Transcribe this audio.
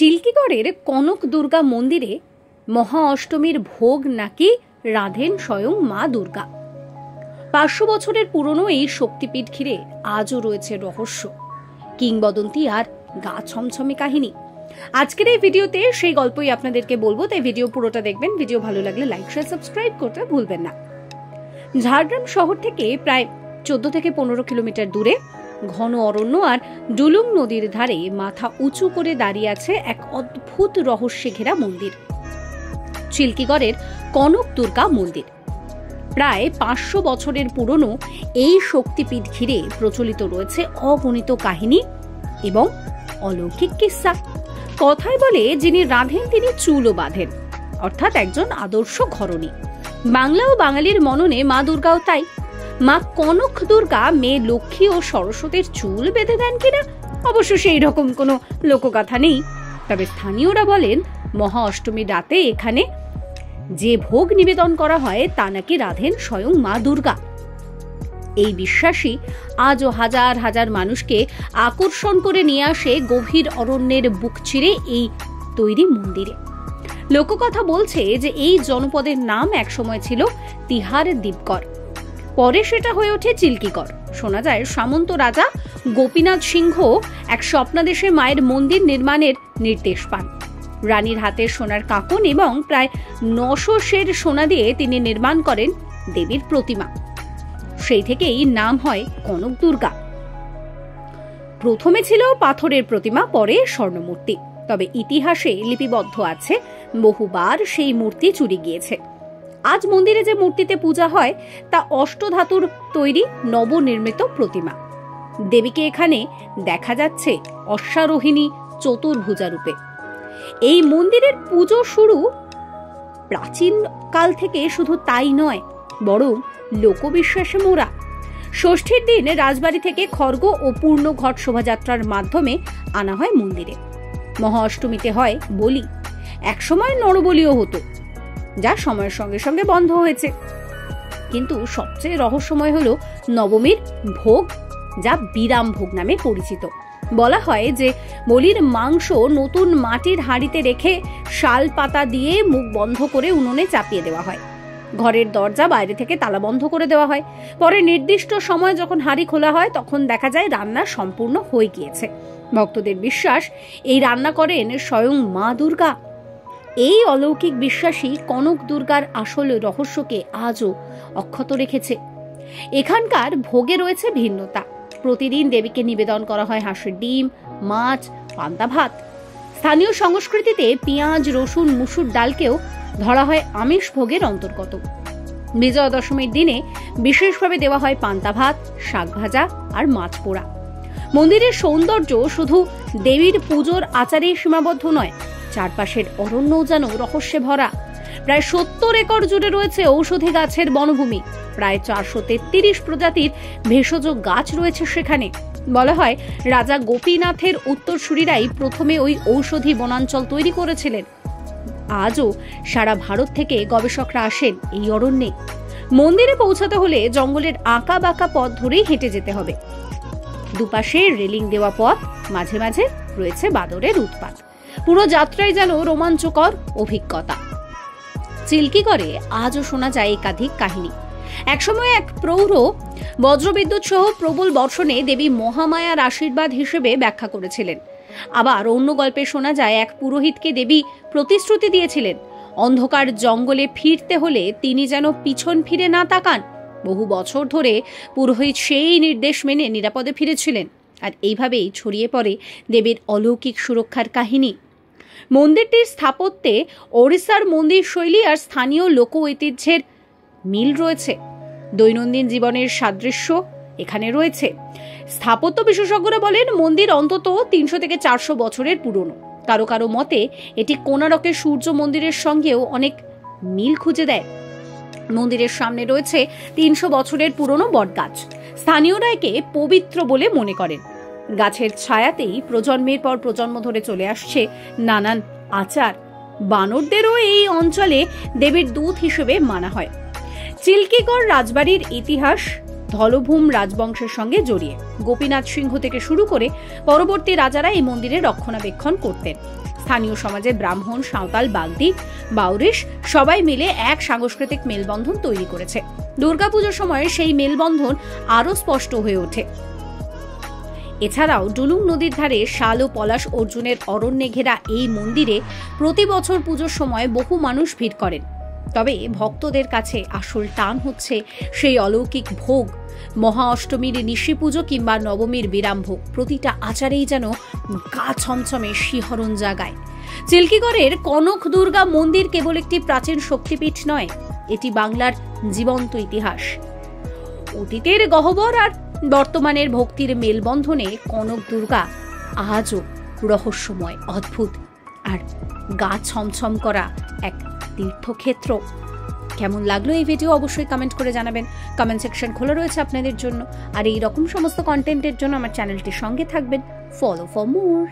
চিল্কিগড়ের কনক দুর্গা মন্দিরে মহা অষ্টমীর ভোগ নাকি রাধেন স্বয়ং মা দুর্গা। 500 বছরের পুরনো এই শক্তিপীঠ ঘিরে আজও রয়েছে রহস্য, কিংবদন্তি আর গা ছমছমে কাহিনী। আজকের এই ভিডিওতে সেই গল্পই আপনাদেরকে বলবো, তাই ভিডিও পুরোটা দেখবেন। ভিডিও ভালো লাগলে লাইক শেয়ার সাবস্ক্রাইব করতে ভুলবেন না। ঝাড়গ্রাম শহর থেকে প্রায় 14 থেকে 15 কিলোমিটার দূরে ঘন অরণ্য আর ডুলুং নদীর ধারে মাথা উঁচু করে দাঁড়িয়ে আছে এক অদ্ভুত রহস্যে ঘেরা মন্দির, চিল্কিগড়ের কনক দুর্গা মন্দির। প্রায় 500 বছরের পুরনো এই শক্তিপীঠ ঘিরে প্রচলিত রয়েছে অগণিত কাহিনী এবং অলৌকিক কিস্সা। কথায় বলে যিনি রাধেন তিনি চুলও বাঁধেন, অর্থাৎ একজন আদর্শ ঘরণী। বাংলা ও বাঙালির মননে মা দুর্গাও তাই। মা কনক দুর্গা মেয়ে লক্ষ্মী ও সরস্বতীর চুল বেঁধে দেন কিনা অবশ্য সেই রকম কোনো লোকগাথা নেই, তবে স্থানীয়রা বলেন মহা অষ্টমীর রাতে এখানে যে ভোগ নিবেদন করা হয় তা নাকি রাধেন স্বয়ং মা দুর্গা। এই বিশ্বাসই আজও হাজার হাজার মানুষকে আকর্ষণ করে নিয়ে আসে গভীর অরণ্যের বুক চিরে এই তৈরি মন্দিরে। লোককথা বলছে যে এই জনপদের নাম একসময় ছিল তিহার দ্বীপগড়, পরে সেটা হয়ে ওঠে চিল্কিগড়। শোনা যায় সামন্ত রাজা গোপীনাথ সিংহ এক স্বপ্নাদেশে মায়ের মন্দির নির্মাণের নির্দেশ পান। রানীর হাতে সোনার কাঁকন এবং প্রায় 900 সের সোনা দিয়ে তিনি নির্মাণ করেন দেবীর প্রতিমা। সেই থেকেই নাম হয় কনক দুর্গা। প্রথমে ছিল পাথরের প্রতিমা, পরে স্বর্ণমূর্তি, তবে ইতিহাসে লিপিবদ্ধ আছে বহুবার সেই মূর্তি চুরি গিয়েছে। আজ মন্দিরে যে মূর্তিতে পূজা হয় তা অষ্টধাতুর তৈরি নবনির্মিত প্রতিমা। দেবীকে এখানে দেখা যাচ্ছে অশ্বারোহিণী চতুর্ভুজা রূপে। এই মন্দিরের পুজো শুরু প্রাচীন কাল থেকে, শুধু তাই নয় বরং লোকবিশ্বাসে মোড়া। ষষ্ঠীর দিন রাজবাড়ি থেকে খড়গ ও পূর্ণ ঘট শোভাযাত্রার মাধ্যমে আনা হয় মন্দিরে। মহা অষ্টমীতে হয় বলি, একসময় নরবলিও হতো, যা সময়ের সঙ্গে সঙ্গে বন্ধ হয়েছে। কিন্তু সবচেয়ে রহস্যময় হলো নবমীর ভোগ, যা বিরাম ভোগ নামে পরিচিত। বলা হয় যে বলির মাংস নতুন মাটির হাঁড়িতে রেখে শাল পাতা দিয়ে মুখ বন্ধ করে উনুনে চাপিয়ে দেওয়া হয়। ঘরের দরজা বাইরে থেকে তালা বন্ধ করে দেওয়া হয়। পরে নির্দিষ্ট সময় যখন হাঁড়ি খোলা হয় তখন দেখা যায় রান্না সম্পূর্ণ হয়ে গিয়েছে। ভক্তদের বিশ্বাস এই রান্না করেন স্বয়ং মা দুর্গা। এই অলৌকিক বিশ্বাসই কনক দুর্গার আসল রহস্যকে আজও অক্ষত রেখেছে। এখানকার ভোগে রয়েছে ভিন্নতা। প্রতিদিন দেবীকে নিবেদন করা হয় হাঁসের ডিম, মাছ, পান্তা ভাত। স্থানীয় সংস্কৃতিতে পেঁয়াজ, রসুন, মুসুর ডালকেও ধরা হয় আমিষ ভোগের অন্তর্গত। বিজয়া দশমীর দিনে বিশেষভাবে দেওয়া হয় পান্তা ভাত, শাক ভাজা আর মাছ পোড়া। মন্দিরের সৌন্দর্য শুধু দেবীর পুজোর আচারেই সীমাবদ্ধ নয়, চারপাশের অরণ্যও যেন রহস্যে ভরা। প্রায় 70 একর জুড়ে রয়েছে ঔষধি গাছের বনভূমি। প্রায় 433 প্রজাতির ভেষজ গাছ রয়েছে সেখানে। বলা হয় রাজা গোপীনাথের উত্তরসূরিরাই প্রথমে ওই ঔষধি বনাঞ্চল তৈরি করেছিলেন। আজও সারা ভারত থেকে গবেষকরা আসেন এই অরণ্যে। মন্দিরে পৌঁছাতে হলে জঙ্গলের আঁকা বাঁকা পথ ধরেই হেঁটে যেতে হবে। দুপাশে রেলিং দেওয়া পথ, মাঝে মাঝে রয়েছে বাদরের উৎপাত। পুরো যাত্রায় যেন রোমাঞ্চকর অভিজ্ঞতা। চিল্কিগড়ে আজও শোনা যায় একাধিক কাহিনী। একসময় এক প্রৌঢ় বজ্রবিদ্যুৎ সহ প্রবল বর্ষণে দেবী মহামায়ার আশীর্বাদ হিসেবে ব্যাখ্যা করেছিলেন। আবার অন্য গল্পে শোনা যায় এক পুরোহিতকে দেবী প্রতিশ্রুতি দিয়েছিলেন অন্ধকার জঙ্গলে ফিরতে হলে তিনি যেন পিছন ফিরে না তাকান। বহু বছর ধরে পুরোহিত সেই নির্দেশ মেনে নিরাপদে ফিরেছিলেন। আর এইভাবেই ছড়িয়ে পড়ে দেবীর অলৌকিক সুরক্ষার কাহিনী। মন্দিরটির স্থাপত্যে ওড়িশার মন্দির শৈলী আর স্থানীয় লোক ঐতিহ্যের মিল রয়েছে। দৈনন্দিন জীবনের সাদৃশ্য এখানে রয়েছে। স্থাপত্য বিশেষজ্ঞরা বলেন মন্দির অন্তত 300 থেকে 400 বছরের পুরনো। কারো কারো মতে এটি কোণারকের সূর্য মন্দিরের সঙ্গেও অনেক মিল খুঁজে দেয়। মন্দিরের সামনে রয়েছে 300 বছরের পুরনো বটগাছ। স্থানীয়রা একে পবিত্র বলে মনে করেন। গাছের ছায়াতেই প্রজন্মের পর প্রজন্ম ধরে চলে আসছে নানান আচার। বানরদেরও এই অঞ্চলে দেবীর দূত হিসেবে মানা হয়। চিল্কিগড় রাজবাড়ির ইতিহাস ধলভূম রাজবংশের সঙ্গে জড়িয়ে। গোপীনাথ সিংহ থেকে শুরু করে পরবর্তী রাজারা এই মন্দিরের রক্ষণাবেক্ষণ করতেন। স্থানীয় সমাজে ব্রাহ্মণ, সাঁওতাল, বাগদি, বাউরিশ সবাই মিলে এক সাংস্কৃতিক মেলবন্ধন তৈরি করেছে। দুর্গাপুজোর সময় সেই মেলবন্ধন আরো স্পষ্ট হয়ে ওঠে। এছাড়াও ডুলুং নদীর ধারে শাল ও পলাশ অর্জুনের অরণ্যে ঘেরা এই মন্দিরে প্রতি বছর পুজোর সময় বহু মানুষ ভিড় করেন। তবে ভক্তদের কাছে আসল টান হচ্ছে সেই অলৌকিক ভোগ। মহা অষ্টমীর নিশি পুজো কিংবা নবমীর বিরামভোগ, প্রতিটা আচারেই যেন গা ছমছমে শিহরণ জাগায়। চিল্কিগড়ের কনক দুর্গা মন্দির কেবল একটি প্রাচীন শক্তিপীঠ নয়, এটি বাংলার জীবন্ত ইতিহাস। অতীতের গহ্বর আর বর্তমানের ভক্তির মেলবন্ধনে কনক দুর্গা আজও রহস্যময়, অদ্ভুত আর গা ছমছম করা এক তীর্থক্ষেত্র। কেমন লাগলো এই ভিডিও অবশ্যই কমেন্ট করে জানাবেন। কমেন্ট সেকশন খোলা রয়েছে আপনাদের জন্য। আর এই রকম সমস্ত কন্টেন্টের জন্য আমার চ্যানেলটির সঙ্গে থাকবেন। Follow for more.